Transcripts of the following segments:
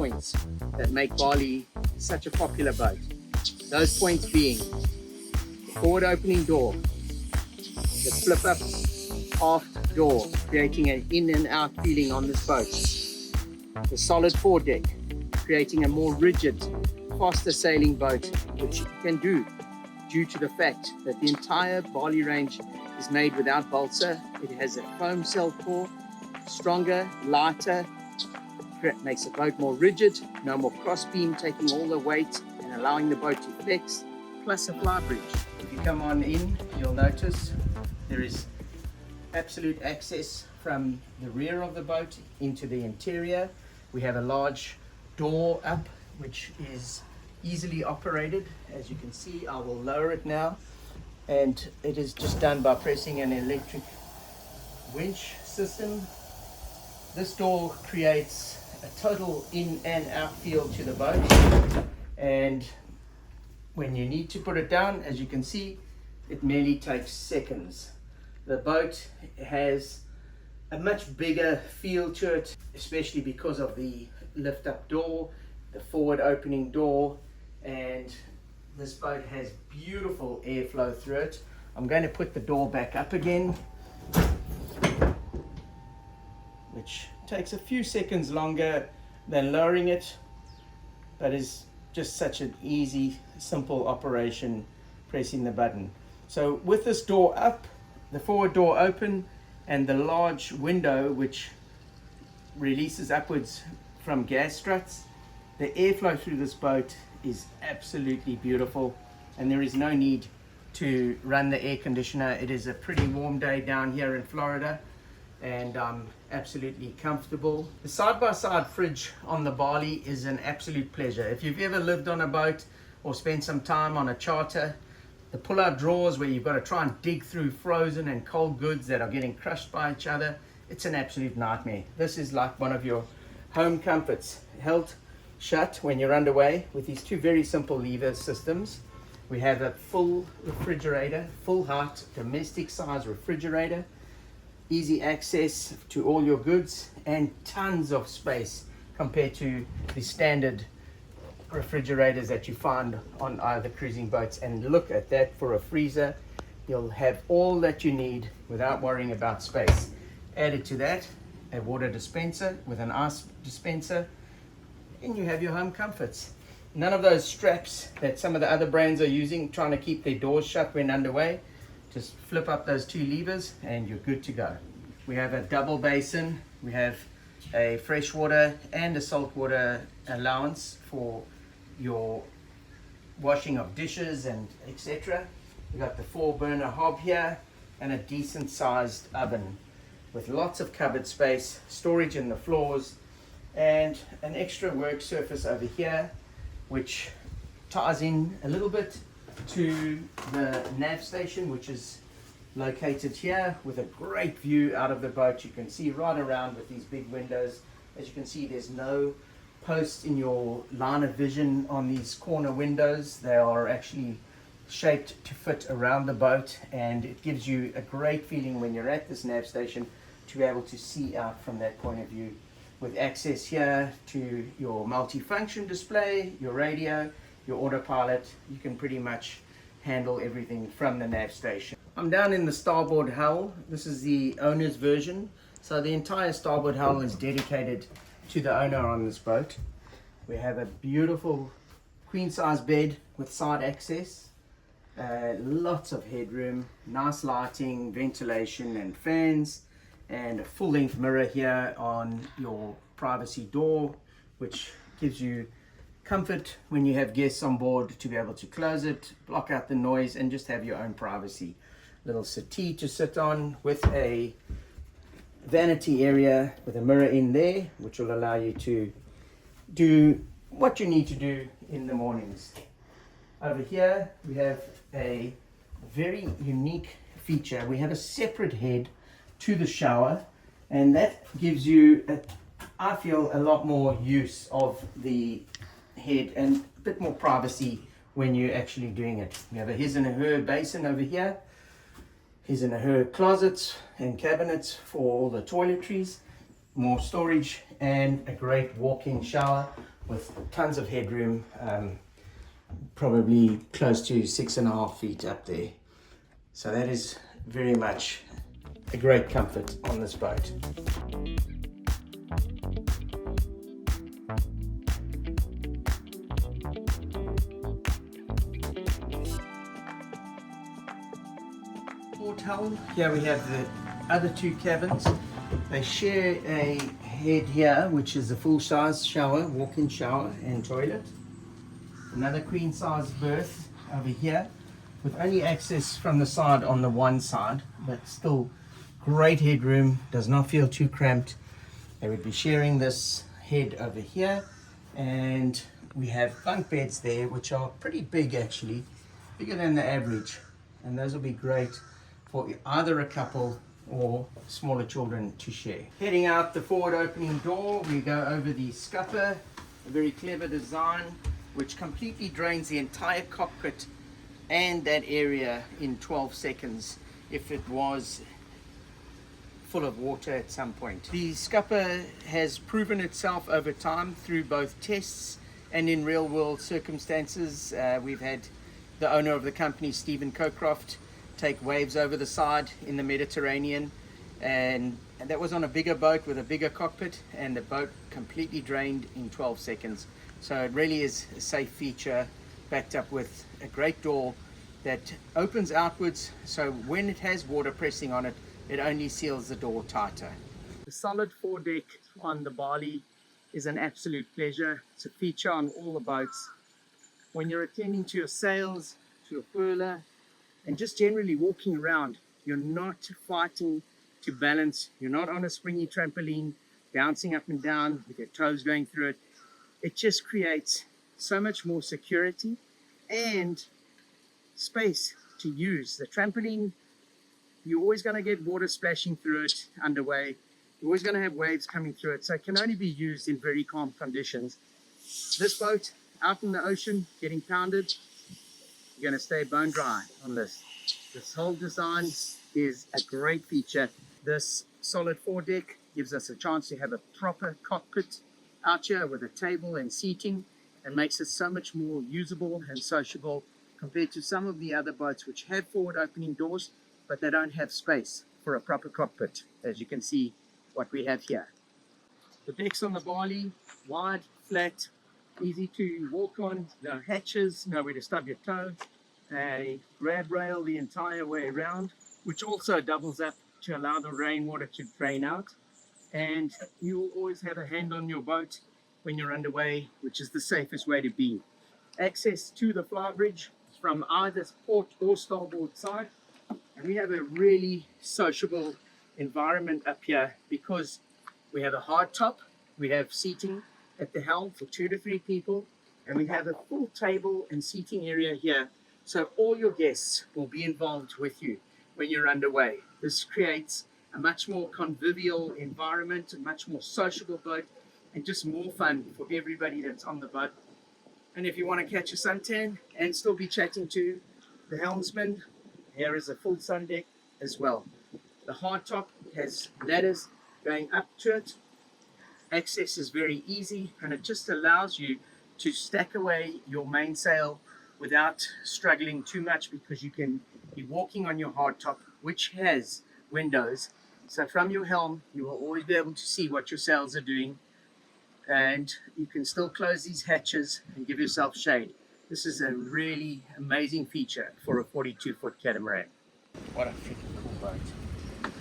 points that make Bali such a popular boat. Those points being the forward opening door, the flip up aft door, creating an in and out feeling on this boat, the solid foredeck, creating a more rigid, faster sailing boat, which you can do due to the fact that the entire Bali range is made without balsa. It has a foam cell core, stronger, lighter, makes the boat more rigid, no more cross beam taking all the weight and allowing the boat to flex, plus a flybridge. If you come on in, you'll notice there is absolute access from the rear of the boat into the interior. We have a large door up which is easily operated. As you can see, I will lower it now, and it is just done by pressing an electric winch system. This door creates a total in and out feel to the boat, and when you need to put it down, as you can see, it merely takes seconds. The boat has a much bigger feel to it, especially because of the lift up door, the forward opening door, and this boat has beautiful airflow through it. I'm going to put the door back up again, which takes a few seconds longer than lowering it, but is just such an easy, simple operation, pressing the button. So with this door up, the forward door open, and the large window which releases upwards from gas struts, the airflow through this boat is absolutely beautiful, and there is no need to run the air conditioner. It is a pretty warm day down here in Florida, and I'm absolutely comfortable. The side-by-side fridge on the Bali is an absolute pleasure. If you've ever lived on a boat or spent some time on a charter, the pull-out drawers where you've got to try and dig through frozen and cold goods that are getting crushed by each other, it's an absolute nightmare. This is like one of your home comforts, held shut when you're underway with these two very simple lever systems. We have a full refrigerator, full height, domestic size refrigerator, easy access to all your goods, and tons of space compared to the standard refrigerators that you find on either cruising boats. And look at that, for a freezer you'll have all that you need without worrying about space. Added to that, a water dispenser with an ice dispenser, and you have your home comforts. None of those straps that some of the other brands are using trying to keep their doors shut when underway. Just flip up those two levers and you're good to go. We have a double basin, we have a freshwater and a saltwater allowance for your washing of dishes and etc. We've got the 4-burner hob here and a decent sized oven with lots of cupboard space, storage in the floors, and an extra work surface over here which ties in a little bit to the nav station, which is located here with a great view out of the boat. You can see right around with these big windows. As you can see, there's no post in your line of vision on these corner windows. They are actually shaped to fit around the boat, and it gives you a great feeling when you're at this nav station to be able to see out from that point of view, with access here to your multifunction display, your radio, your autopilot. You can pretty much handle everything from the nav station. I'm down in the starboard hull. This is the owner's version. So the entire starboard hull is dedicated to the owner on this boat. We have a beautiful queen size bed with side access, lots of headroom, nice lighting, ventilation and fans, and a full length mirror here on your privacy door, which gives you comfort when you have guests on board to be able to close it, block out the noise, and just have your own privacy. Little settee to sit on with a vanity area with a mirror in there, which will allow you to do what you need to do in the mornings. Over here we have a very unique feature. We have a separate head to the shower, and that gives you, I feel, a lot more use of the head and a bit more privacy when you're actually doing it. We have a his and a her basin over here, his and a her closets and cabinets for all the toiletries, more storage and a great walk-in shower with tons of headroom, probably close to 6.5 feet up there. So that is very much a great comfort on this boat. Port helm, here we have the other two cabins. They share a head here, which is a full-size shower, walk-in shower and toilet. Another queen-size berth over here with only access from the side on the one side, but still great headroom, does not feel too cramped. They would be sharing this head over here, and we have bunk beds there, which are pretty big actually, bigger than the average, and those will be great for either a couple or smaller children to share. Heading out the forward opening door, we go over the scupper, a very clever design which completely drains the entire cockpit and that area in 12 seconds if it was full of water at some point. The scupper has proven itself over time through both tests and in real world circumstances. We've had the owner of the company, Stephen Cockcroft, take waves over the side in the Mediterranean, and that was on a bigger boat with a bigger cockpit, and the boat completely drained in 12 seconds. So it really is a safe feature, backed up with a great door that opens outwards, so when it has water pressing on it, it only seals the door tighter. The solid foredeck on the Bali is an absolute pleasure. It's a feature on all the boats. When you're attending to your sails, to your furler, and just generally walking around, you're not fighting to balance. You're not on a springy trampoline, bouncing up and down with your toes going through it. It just creates so much more security and space to use. The trampoline, you're always going to get water splashing through it underway. You're always going to have waves coming through it, so it can only be used in very calm conditions. This boat, out in the ocean, getting pounded, you're going to stay bone dry on this. This whole design is a great feature. This solid foredeck gives us a chance to have a proper cockpit out here with a table and seating, and makes it so much more usable and sociable compared to some of the other boats which have forward opening doors, but they don't have space for a proper cockpit, as you can see what we have here. The decks on the Bali, wide, flat, easy to walk on, no hatches, nowhere to stub your toe, a grab rail the entire way around, which also doubles up to allow the rainwater to drain out, and you will always have a hand on your boat when you're underway, which is the safest way to be. Access to the flybridge from either port or starboard side, and we have a really sociable environment up here because we have a hard top, we have seating at the helm for 2 to 3 people, and we have a full table and seating area here, so all your guests will be involved with you when you're underway. This creates a much more convivial environment, a much more sociable boat, and just more fun for everybody that's on the boat. And if you want to catch a suntan and still be chatting to the helmsman, here is a full sun deck as well. The hardtop has ladders going up to it. Access is very easy, and it just allows you to stack away your mainsail without struggling too much, because you can be walking on your hardtop, which has windows. So from your helm, you will always be able to see what your sails are doing, and you can still close these hatches and give yourself shade. This is a really amazing feature for a 42-foot catamaran. What a freaking cool boat.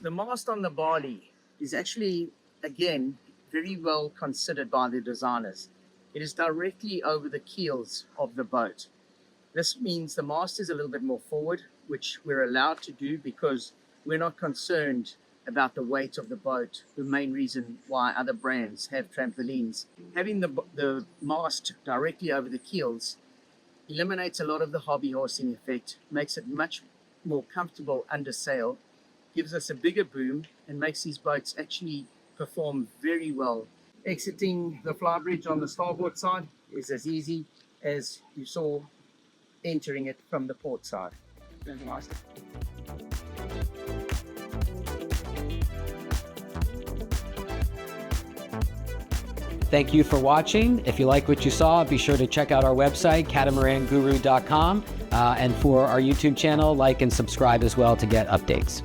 The mast on the Bali is actually, again, very well considered by the designers. It is directly over the keels of the boat. This means the mast is a little bit more forward, which we're allowed to do because we're not concerned about the weight of the boat, the main reason why other brands have trampolines. Having the mast directly over the keels eliminates a lot of the hobby horsing effect, makes it much more comfortable under sail, gives us a bigger boom, and makes these boats actually perform very well. Exiting the flybridge on the starboard side is as easy as you saw entering it from the port side. Very nice. Thank you for watching. If you like what you saw, be sure to check out our website, catamaranguru.com. And for our YouTube channel, like and subscribe as well to get updates.